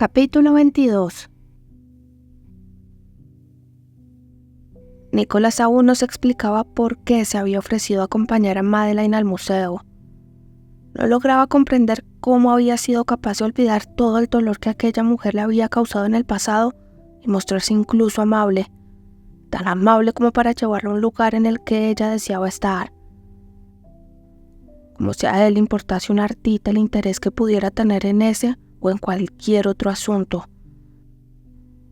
Capítulo 22. Nicholas aún no se explicaba por qué se había ofrecido a acompañar a Madeleine al museo. No lograba comprender cómo había sido capaz de olvidar todo el dolor que aquella mujer le había causado en el pasado y mostrarse incluso amable, tan amable como para llevarlo a un lugar en el que ella deseaba estar. Como si a él le importase una ardita el interés que pudiera tener en ese o en cualquier otro asunto.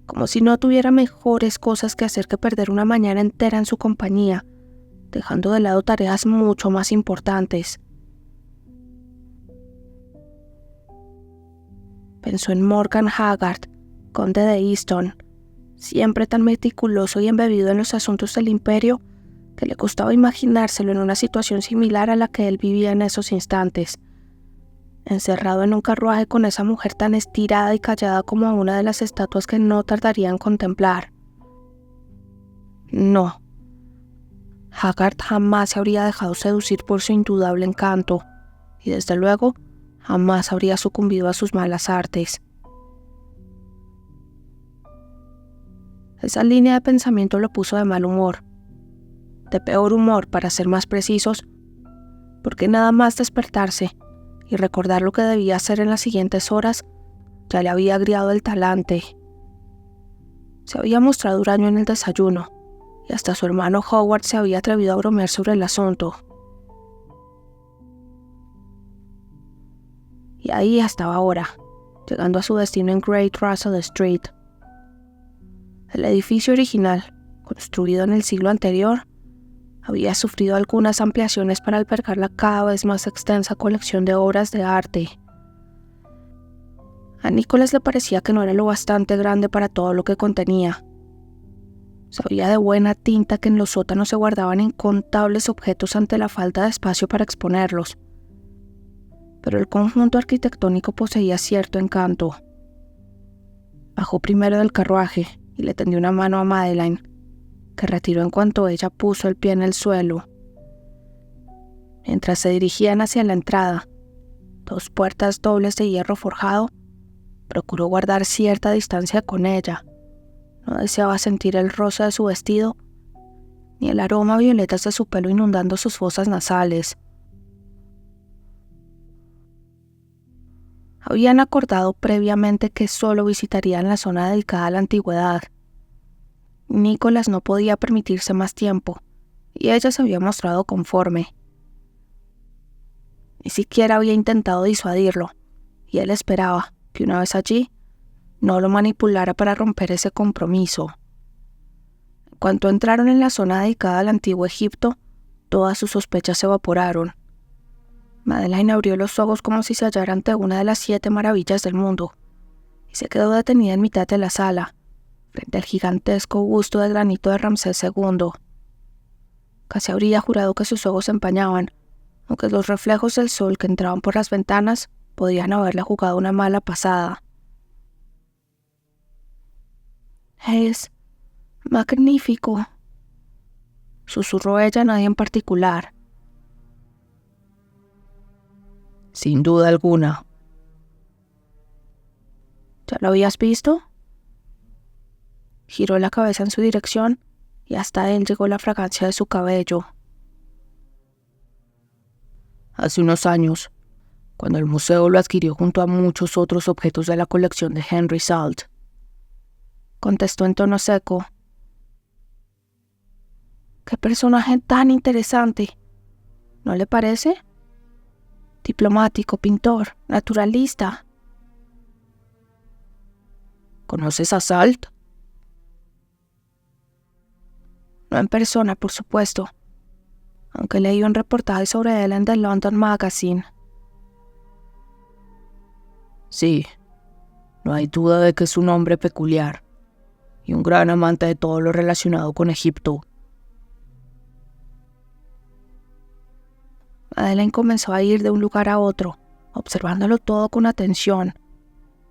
Como si no tuviera mejores cosas que hacer que perder una mañana entera en su compañía, dejando de lado tareas mucho más importantes. Pensó en Morgan Haggard, conde de Easton, siempre tan meticuloso y embebido en los asuntos del imperio que le costaba imaginárselo en una situación similar a la que él vivía en esos instantes, encerrado en un carruaje con esa mujer tan estirada y callada como una de las estatuas que no tardaría en contemplar. No. Haggard jamás se habría dejado seducir por su indudable encanto, y desde luego jamás habría sucumbido a sus malas artes. Esa línea de pensamiento lo puso de mal humor, de peor humor para ser más precisos, porque nada más despertarse y recordar lo que debía hacer en las siguientes horas, ya le había agriado el talante. Se había mostrado huraño en el desayuno, y hasta su hermano Howard se había atrevido a bromear sobre el asunto. Y ahí estaba ahora, llegando a su destino en Great Russell Street. El edificio original, construido en el siglo anterior, había sufrido algunas ampliaciones para albergar la cada vez más extensa colección de obras de arte. A Nicholas le parecía que no era lo bastante grande para todo lo que contenía. Sabía de buena tinta que en los sótanos se guardaban incontables objetos ante la falta de espacio para exponerlos. Pero el conjunto arquitectónico poseía cierto encanto. Bajó primero del carruaje y le tendió una mano a Madeleine, que retiró en cuanto ella puso el pie en el suelo. Mientras se dirigían hacia la entrada, dos puertas dobles de hierro forjado, procuró guardar cierta distancia con ella. No deseaba sentir el roce de su vestido, ni el aroma a violetas de su pelo inundando sus fosas nasales. Habían acordado previamente que solo visitarían la zona dedicada a la antigüedad. Nicholas no podía permitirse más tiempo, y ella se había mostrado conforme. Ni siquiera había intentado disuadirlo, y él esperaba que una vez allí, no lo manipulara para romper ese compromiso. En cuanto entraron en la zona dedicada al antiguo Egipto, todas sus sospechas se evaporaron. Madeleine abrió los ojos como si se hallara ante una de las 7 maravillas del mundo, y se quedó detenida en mitad de la sala, frente al gigantesco busto de granito de Ramsés II. Casi habría jurado que sus ojos se empañaban, aunque los reflejos del sol que entraban por las ventanas podían haberle jugado una mala pasada. «Es magnífico», susurró ella a nadie en particular. Sin duda alguna. «¿Ya lo habías visto?» Giró la cabeza en su dirección y hasta él llegó la fragancia de su cabello. Hace unos años, cuando el museo lo adquirió junto a muchos otros objetos de la colección de Henry Salt, contestó en tono seco. «¡Qué personaje tan interesante! ¿No le parece? Diplomático, pintor, naturalista». ¿Conoces a Salt? No en persona, por supuesto, aunque leí un reportaje sobre él en The London Magazine. Sí, no hay duda de que es un hombre peculiar y un gran amante de todo lo relacionado con Egipto. Madeleine comenzó a ir de un lugar a otro, observándolo todo con atención,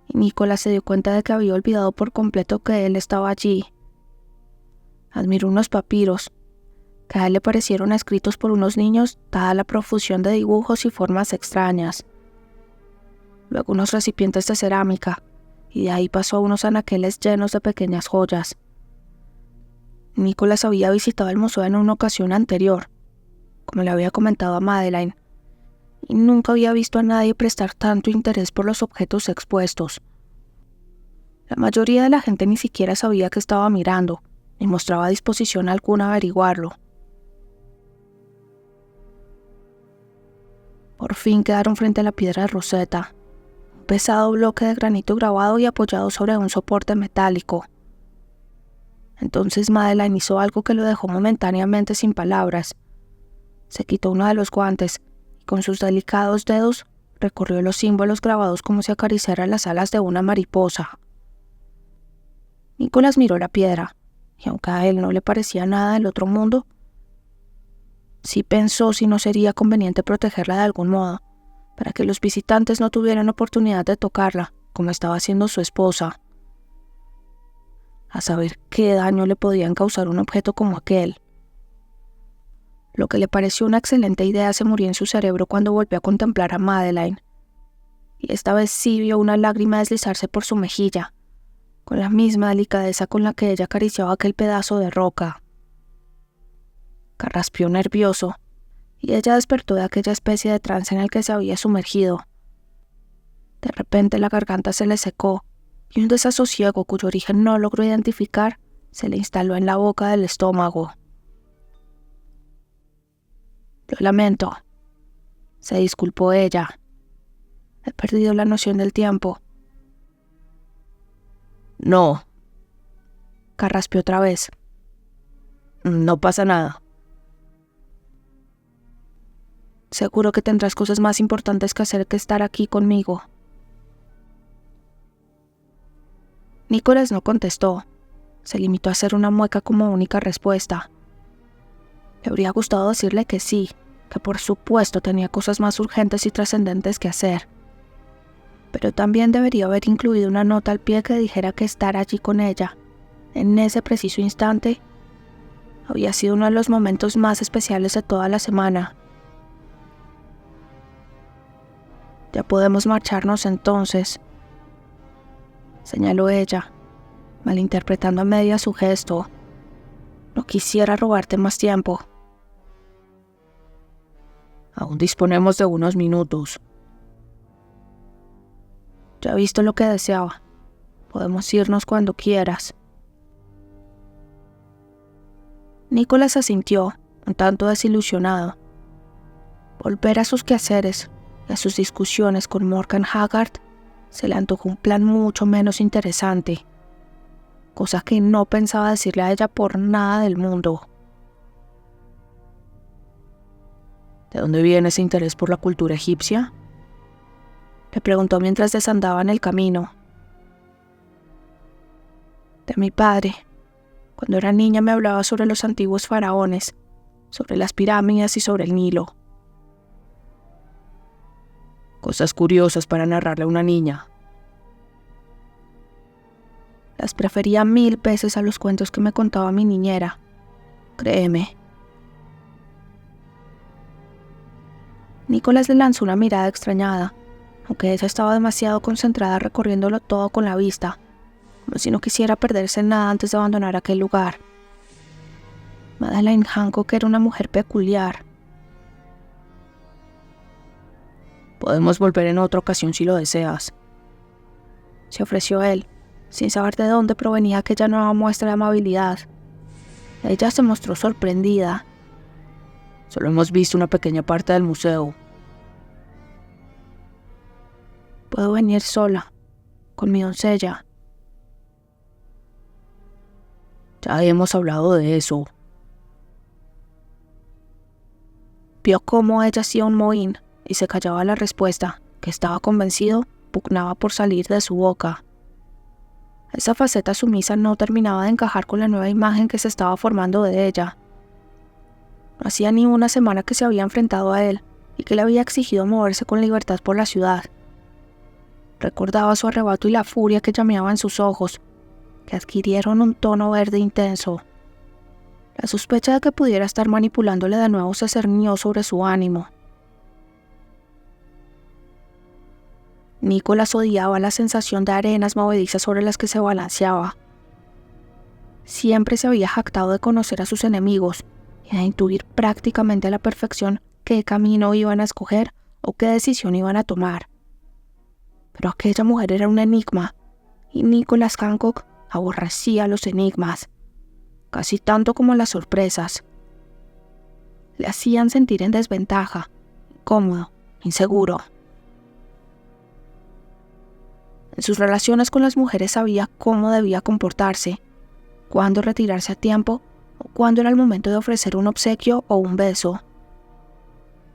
y Nicholas se dio cuenta de que había olvidado por completo que él estaba allí. Admiró unos papiros, que a él le parecieron escritos por unos niños dada la profusión de dibujos y formas extrañas. Luego unos recipientes de cerámica, y de ahí pasó a unos anaqueles llenos de pequeñas joyas. Nicholas había visitado el museo en una ocasión anterior, como le había comentado a Madeleine, y nunca había visto a nadie prestar tanto interés por los objetos expuestos. La mayoría de la gente ni siquiera sabía que estaba mirando, ni mostraba disposición alguna a averiguarlo. Por fin quedaron frente a la piedra de Rosetta, un pesado bloque de granito grabado y apoyado sobre un soporte metálico. Entonces Madeleine hizo algo que lo dejó momentáneamente sin palabras. Se quitó uno de los guantes y con sus delicados dedos recorrió los símbolos grabados como si acariciara las alas de una mariposa. Nicholas miró la piedra, y aunque a él no le parecía nada del otro mundo, sí pensó si no sería conveniente protegerla de algún modo, para que los visitantes no tuvieran oportunidad de tocarla, como estaba haciendo su esposa. A saber qué daño le podían causar un objeto como aquel. Lo que le pareció una excelente idea se murió en su cerebro cuando volvió a contemplar a Madeleine, y esta vez sí vio una lágrima deslizarse por su mejilla, con la misma delicadeza con la que ella acariciaba aquel pedazo de roca. Carraspeó nervioso, y ella despertó de aquella especie de trance en el que se había sumergido. De repente la garganta se le secó, y un desasosiego cuyo origen no logró identificar se le instaló en la boca del estómago. «Lo lamento», se disculpó ella. «He perdido la noción del tiempo». No, Carraspeó otra vez. no pasa nada. «Seguro que tendrás cosas más importantes que hacer que estar aquí conmigo». Nicholas no contestó. Se limitó a hacer una mueca como única respuesta. Le habría gustado decirle que sí, que por supuesto tenía cosas más urgentes y trascendentes que hacer. Pero también debería haber incluido una nota al pie que dijera que estar allí con ella, en ese preciso instante, había sido uno de los momentos más especiales de toda la semana. «Ya podemos marcharnos entonces», señaló ella, malinterpretando a medias su gesto. «No quisiera robarte más tiempo». Aún disponemos de unos minutos. «Ya he visto lo que deseaba. Podemos irnos cuando quieras». Nicholas asintió, un tanto desilusionado. Volver a sus quehaceres y a sus discusiones con Morgan Haggard se le antojó un plan mucho menos interesante, cosa que no pensaba decirle a ella por nada del mundo. ¿De dónde viene ese interés por la cultura egipcia?, le preguntó mientras desandaba en el camino. «De mi padre. Cuando era niña me hablaba sobre los antiguos faraones, sobre las pirámides y sobre el Nilo». Cosas curiosas para narrarle a una niña. Las prefería 1000 veces a los cuentos que me contaba mi niñera. Créeme. Nicholas le lanzó una mirada extrañada, aunque ella estaba demasiado concentrada recorriéndolo todo con la vista, como si no quisiera perderse en nada antes de abandonar aquel lugar. Madeleine Hancock era una mujer peculiar. Podemos volver en otra ocasión si lo deseas, se ofreció él, sin saber de dónde provenía aquella nueva muestra de amabilidad. Ella se mostró sorprendida. Solo hemos visto una pequeña parte del museo. Puedo venir sola, con mi doncella. Ya hemos hablado de eso. Vio cómo ella hacía un mohín y se callaba la respuesta, que estaba convencido pugnaba por salir de su boca. Esa faceta sumisa no terminaba de encajar con la nueva imagen que se estaba formando de ella. No hacía ni una semana que se había enfrentado a él y que le había exigido moverse con libertad por la ciudad. Recordaba su arrebato y la furia que llameaba en sus ojos, que adquirieron un tono verde intenso. La sospecha de que pudiera estar manipulándole de nuevo se cernió sobre su ánimo. Nicholas odiaba la sensación de arenas movedizas sobre las que se balanceaba. Siempre se había jactado de conocer a sus enemigos y de intuir prácticamente a la perfección qué camino iban a escoger o qué decisión iban a tomar. Pero aquella mujer era un enigma, y Nicholas Hancock aborrecía los enigmas, casi tanto como las sorpresas. Le hacían sentir en desventaja, incómodo, inseguro. En sus relaciones con las mujeres sabía cómo debía comportarse, cuándo retirarse a tiempo o cuándo era el momento de ofrecer un obsequio o un beso.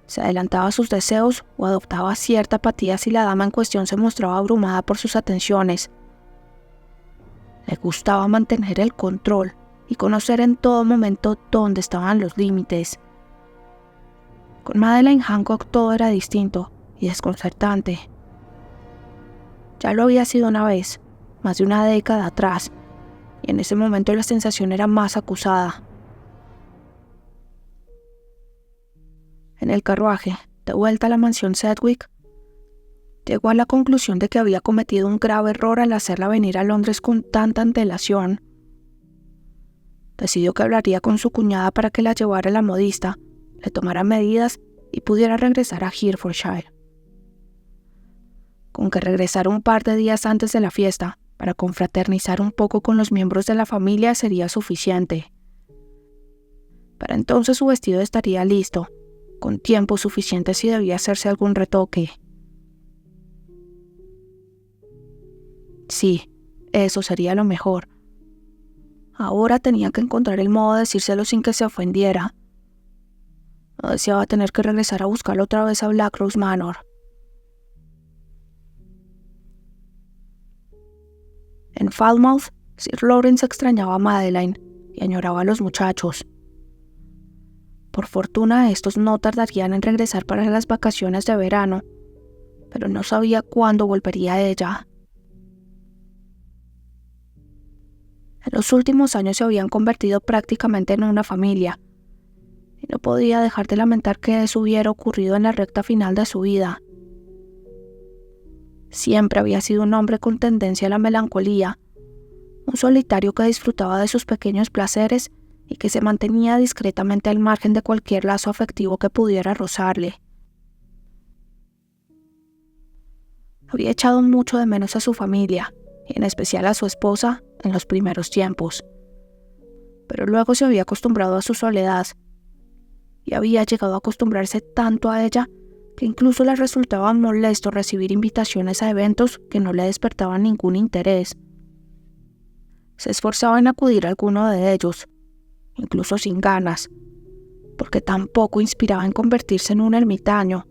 Se adelantaba a sus deseos o adoptaba cierta apatía si la dama en cuestión se mostraba abrumada por sus atenciones. Le gustaba mantener el control y conocer en todo momento dónde estaban los límites. Con Madeleine Hancock todo era distinto y desconcertante. Ya lo había sido una vez, más de una década atrás, y en ese momento la sensación era más acusada. En el carruaje, de vuelta a la mansión Sedgwick, llegó a la conclusión de que había cometido un grave error al hacerla venir a Londres con tanta antelación. Decidió que hablaría con su cuñada para que la llevara a la modista, le tomara medidas y pudiera regresar a Herefordshire. Con que regresara un par de días antes de la fiesta, para confraternizar un poco con los miembros de la familia sería suficiente. Para entonces su vestido estaría listo, con tiempo suficiente si debía hacerse algún retoque. Sí, eso sería lo mejor. Ahora tenía que encontrar el modo de decírselo sin que se ofendiera. No deseaba tener que regresar a buscarlo otra vez a Blackrose Manor. En Falmouth, Sir Lawrence extrañaba a Madeleine y añoraba a los muchachos. Por fortuna, estos no tardarían en regresar para las vacaciones de verano, pero no sabía cuándo volvería ella. En los últimos años se habían convertido prácticamente en una familia, y no podía dejar de lamentar que eso hubiera ocurrido en la recta final de su vida. Siempre había sido un hombre con tendencia a la melancolía, un solitario que disfrutaba de sus pequeños placeres y que se mantenía discretamente al margen de cualquier lazo afectivo que pudiera rozarle. Había echado mucho de menos a su familia, y en especial a su esposa, en los primeros tiempos. Pero luego se había acostumbrado a su soledad, y había llegado a acostumbrarse tanto a ella que incluso le resultaba molesto recibir invitaciones a eventos que no le despertaban ningún interés. Se esforzaba en acudir a alguno de ellos, incluso sin ganas, porque tampoco inspiraba en convertirse en un ermitaño,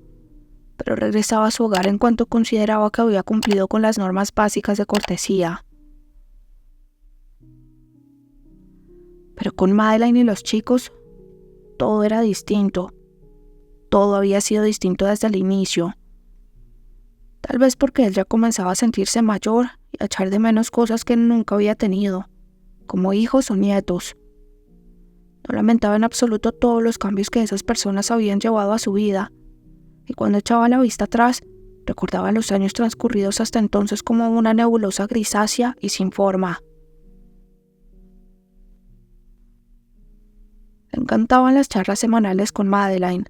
pero regresaba a su hogar en cuanto consideraba que había cumplido con las normas básicas de cortesía. Pero con Madeleine y los chicos, todo era distinto. Todo había sido distinto desde el inicio. Tal vez porque él ya comenzaba a sentirse mayor y a echar de menos cosas que nunca había tenido, como hijos o nietos. No lamentaba en absoluto todos los cambios que esas personas habían llevado a su vida, y cuando echaba la vista atrás, recordaba los años transcurridos hasta entonces como una nebulosa grisácea y sin forma. Le encantaban las charlas semanales con Madeleine,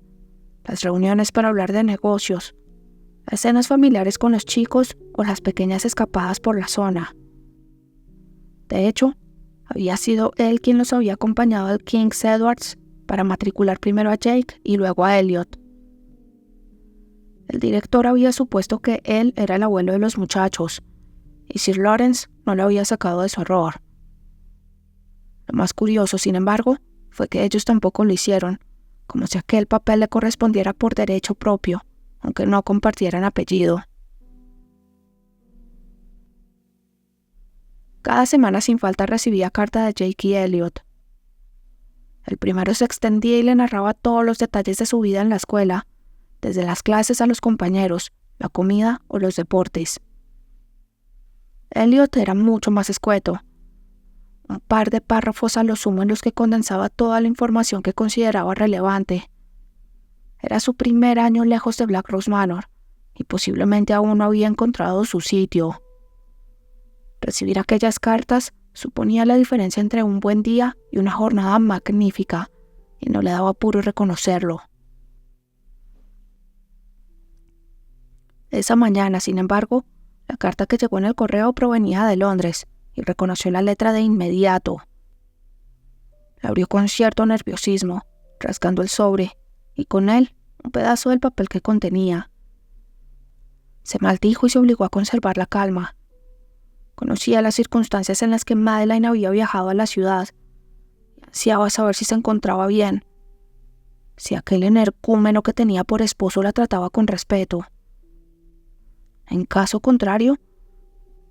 las reuniones para hablar de negocios, las cenas familiares con los chicos o las pequeñas escapadas por la zona. De hecho, había sido él quien los había acompañado al King's Edwards para matricular primero a Jake y luego a Elliot. El director había supuesto que él era el abuelo de los muchachos, y Sir Lawrence no lo había sacado de su error. Lo más curioso, sin embargo, fue que ellos tampoco lo hicieron, como si aquel papel le correspondiera por derecho propio, aunque no compartieran apellido. Cada semana sin falta recibía carta de Jake y Elliot. El primero se extendía y le narraba todos los detalles de su vida en la escuela, desde las clases a los compañeros, la comida o los deportes. Elliot era mucho más escueto. Un par de párrafos a lo sumo en los que condensaba toda la información que consideraba relevante. Era su primer año lejos de Blackrose Manor, y posiblemente aún no había encontrado su sitio. Recibir aquellas cartas suponía la diferencia entre un buen día y una jornada magnífica, y no le daba apuro reconocerlo. Esa mañana, sin embargo, la carta que llegó en el correo provenía de Londres, y reconoció la letra de inmediato. La abrió con cierto nerviosismo, rasgando el sobre, y con él un pedazo del papel que contenía. Se maldijo y se obligó a conservar la calma. Conocía las circunstancias en las que Madeleine había viajado a la ciudad, y ansiaba saber si se encontraba bien, si aquel energúmeno que tenía por esposo la trataba con respeto. En caso contrario,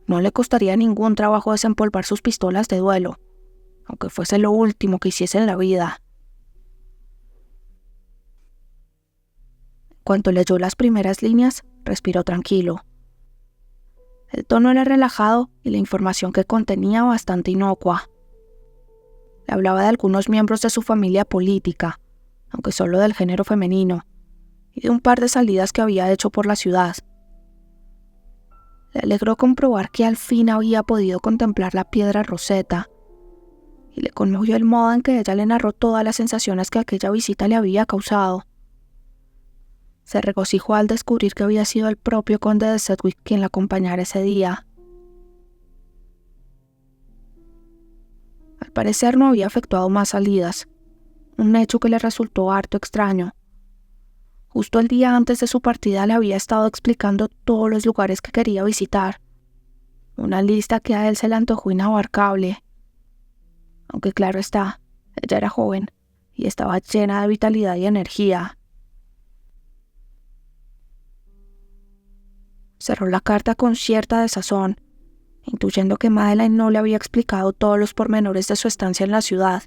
no le costaría ningún trabajo desempolvar sus pistolas de duelo, aunque fuese lo último que hiciese en la vida. Cuando leyó las primeras líneas, respiró tranquilo. El tono era relajado y la información que contenía bastante inocua. Le hablaba de algunos miembros de su familia política, aunque solo del género femenino, y de un par de salidas que había hecho por la ciudad. Le alegró comprobar que al fin había podido contemplar la piedra Rosetta, y le conmovió el modo en que ella le narró todas las sensaciones que aquella visita le había causado. Se regocijó al descubrir que había sido el propio conde de Sedgwick quien la acompañara ese día. Al parecer no había efectuado más salidas, un hecho que le resultó harto extraño. Justo el día antes de su partida le había estado explicando todos los lugares que quería visitar, una lista que a él se le antojó inabarcable. Aunque claro está, ella era joven y estaba llena de vitalidad y energía. Cerró la carta con cierta desazón, intuyendo que Madeleine no le había explicado todos los pormenores de su estancia en la ciudad.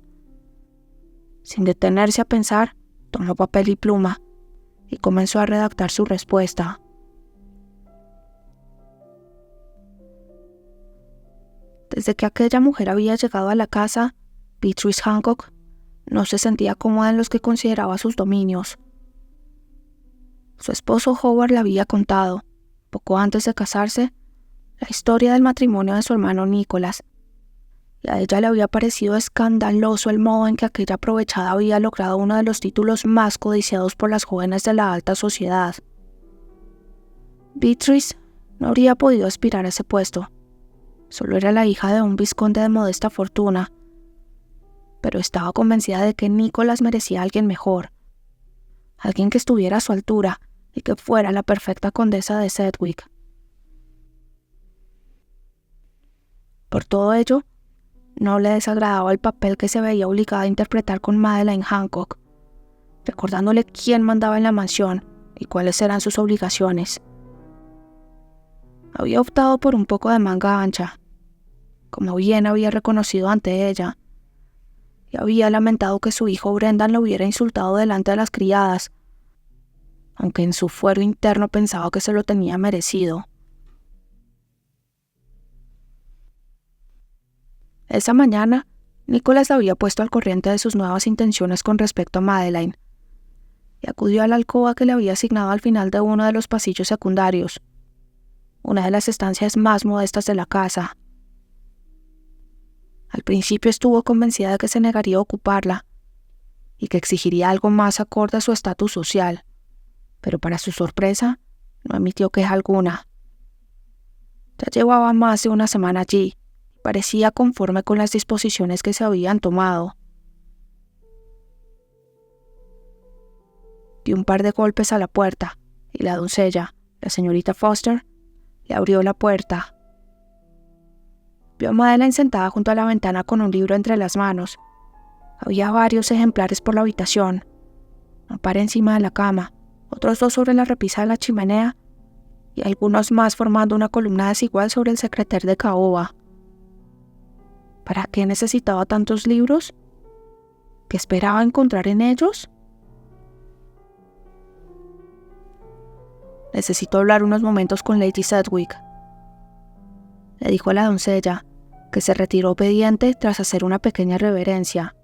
Sin detenerse a pensar, tomó papel y pluma y comenzó a redactar su respuesta. Desde que aquella mujer había llegado a la casa, Beatrice Hancock no se sentía cómoda en los que consideraba sus dominios. Su esposo Howard le había contado, poco antes de casarse, la historia del matrimonio de su hermano Nicholas, y a ella le había parecido escandaloso el modo en que aquella aprovechada había logrado uno de los títulos más codiciados por las jóvenes de la alta sociedad. Beatrice no habría podido aspirar a ese puesto. Solo era la hija de un vizconde de modesta fortuna, pero estaba convencida de que Nicholas merecía a alguien mejor, alguien que estuviera a su altura y que fuera la perfecta condesa de Sedgwick. Por todo ello, no le desagradaba el papel que se veía obligada a interpretar con Madeleine Hancock, recordándole quién mandaba en la mansión y cuáles eran sus obligaciones. Había optado por un poco de manga ancha, como bien había reconocido ante ella, y había lamentado que su hijo Brendan lo hubiera insultado delante de las criadas, aunque en su fuero interno pensaba que se lo tenía merecido. Esa mañana, Nicholas la había puesto al corriente de sus nuevas intenciones con respecto a Madeleine, y acudió a la alcoba que le había asignado al final de uno de los pasillos secundarios, una de las estancias más modestas de la casa. Al principio estuvo convencida de que se negaría a ocuparla, y que exigiría algo más acorde a su estatus social, pero para su sorpresa, no emitió queja alguna. Ya llevaba más de una semana allí, y parecía conforme con las disposiciones que se habían tomado. Dio un par de golpes a la puerta, y la doncella, la señorita Foster, le abrió la puerta. Vio a Madeleine sentada junto a la ventana con un libro entre las manos. Había varios ejemplares por la habitación, un par encima de la cama, otros dos sobre la repisa de la chimenea y algunos más formando una columna desigual sobre el secreter de caoba. ¿Para qué necesitaba tantos libros? ¿Qué esperaba encontrar en ellos? Necesito hablar unos momentos con Lady Sedgwick, le dijo a la doncella, que se retiró obediente tras hacer una pequeña reverencia.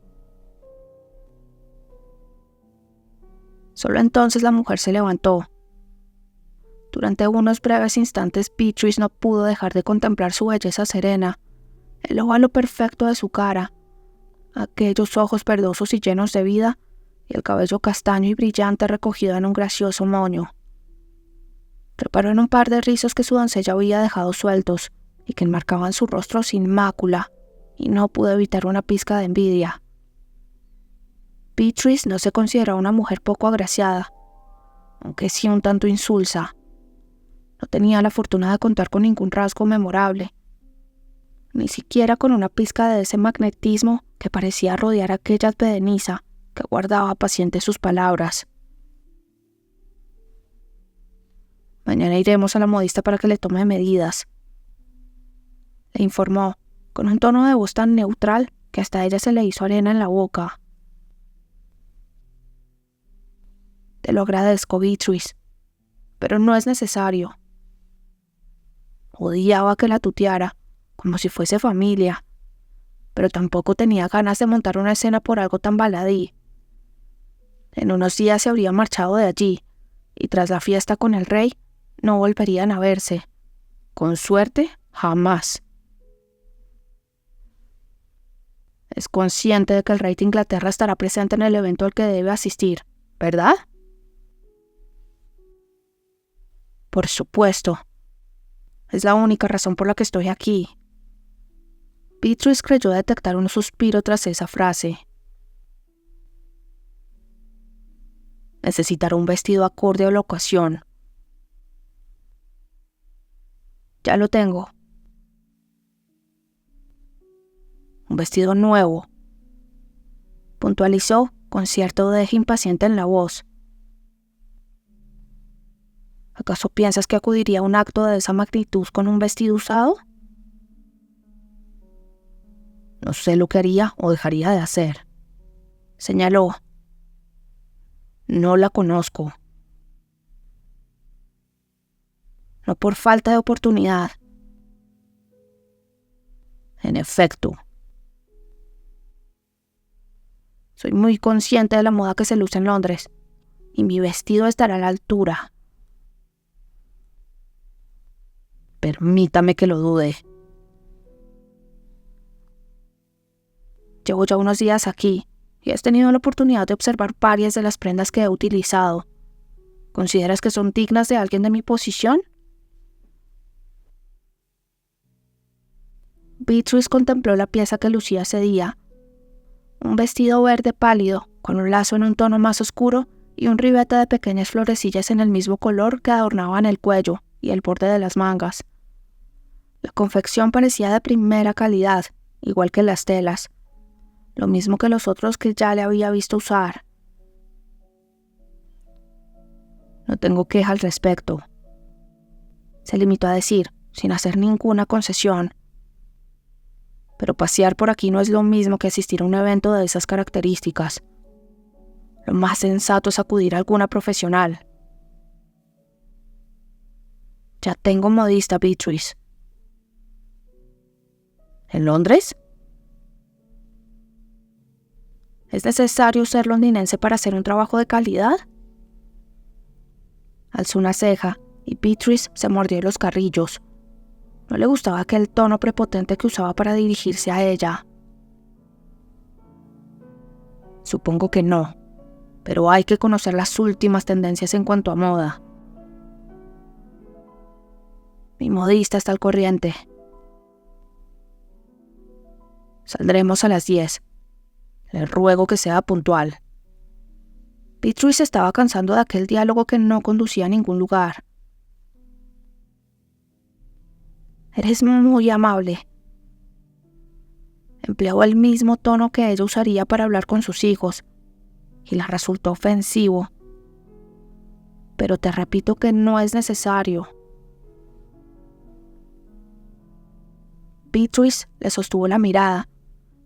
Solo entonces la mujer se levantó. Durante unos breves instantes Beatrice no pudo dejar de contemplar su belleza serena, el óvalo perfecto de su cara, aquellos ojos verdosos y llenos de vida, y el cabello castaño y brillante recogido en un gracioso moño. Reparó en un par de rizos que su doncella había dejado sueltos y que enmarcaban su rostro sin mácula, y no pudo evitar una pizca de envidia. Beatrice no se consideraba una mujer poco agraciada, aunque sí un tanto insulsa. No tenía la fortuna de contar con ningún rasgo memorable, ni siquiera con una pizca de ese magnetismo que parecía rodear a aquella advenediza que guardaba paciente sus palabras. «Mañana iremos a la modista para que le tome medidas», le informó, con un tono de voz tan neutral que hasta a ella se le hizo arena en la boca. «Te lo agradezco, Beatrice, pero no es necesario». Odiaba que la tuteara, como si fuese familia, pero tampoco tenía ganas de montar una escena por algo tan baladí. En unos días se habría marchado de allí, y tras la fiesta con el rey, no volverían a verse. Con suerte, jamás. Es consciente de que el rey de Inglaterra estará presente en el evento al que debe asistir, ¿verdad? Por supuesto. Es la única razón por la que estoy aquí. Beatrice creyó detectar un suspiro tras esa frase. Necesitará un vestido acorde a la ocasión. Ya lo tengo. Un vestido nuevo, puntualizó con cierto deje impaciente en la voz. ¿Acaso piensas que acudiría a un acto de esa magnitud con un vestido usado? No sé lo que haría o dejaría de hacer, señaló. No la conozco. No por falta de oportunidad. En efecto. Soy muy consciente de la moda que se luce en Londres, y mi vestido estará a la altura. Permítame que lo dude. Llevo ya unos días aquí, y has tenido la oportunidad de observar varias de las prendas que he utilizado. ¿Consideras que son dignas de alguien de mi posición? Beatrice contempló la pieza que lucía ese día. Un vestido verde pálido, con un lazo en un tono más oscuro y un ribete de pequeñas florecillas en el mismo color que adornaban el cuello y el borde de las mangas. La confección parecía de primera calidad, igual que las telas, lo mismo que los otros que ya le había visto usar. No tengo queja al respecto, se limitó a decir, sin hacer ninguna concesión. Pero pasear por aquí no es lo mismo que asistir a un evento de esas características. Lo más sensato es acudir a alguna profesional. Ya tengo modista, Beatrice. ¿En Londres? ¿Es necesario ser londinense para hacer un trabajo de calidad? Alzó una ceja y Beatrice se mordió los carrillos. No le gustaba aquel tono prepotente que usaba para dirigirse a ella. Supongo que no, pero hay que conocer las últimas tendencias en cuanto a moda. Mi modista está al corriente. Saldremos a las 10. Le ruego que sea puntual. Beatrice se estaba cansando de aquel diálogo que no conducía a ningún lugar. Eres muy amable. Empleó el mismo tono que ella usaría para hablar con sus hijos, y le resultó ofensivo. Pero te repito que no es necesario. Beatrice le sostuvo la mirada,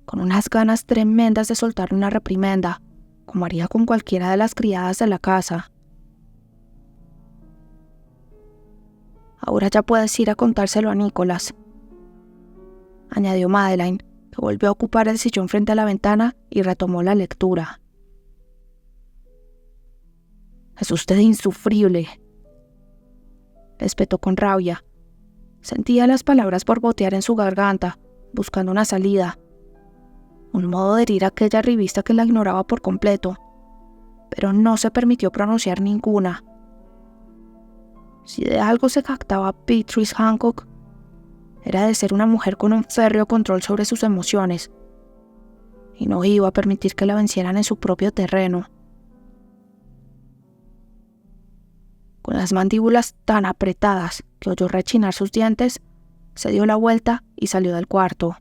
con unas ganas tremendas de soltar una reprimenda, como haría con cualquiera de las criadas de la casa. Ahora ya puedes ir a contárselo a Nicholas, añadió Madeline, que volvió a ocupar el sillón frente a la ventana y retomó la lectura. Es usted insufrible. espetó con rabia. Sentía las palabras borbotear en su garganta, buscando una salida. Un modo de herir a aquella revista que la ignoraba por completo, pero no se permitió pronunciar ninguna. Si de algo se jactaba Beatrice Hancock, era de ser una mujer con un férreo control sobre sus emociones, y no iba a permitir que la vencieran en su propio terreno. Con las mandíbulas tan apretadas que oyó rechinar sus dientes, se dio la vuelta y salió del cuarto.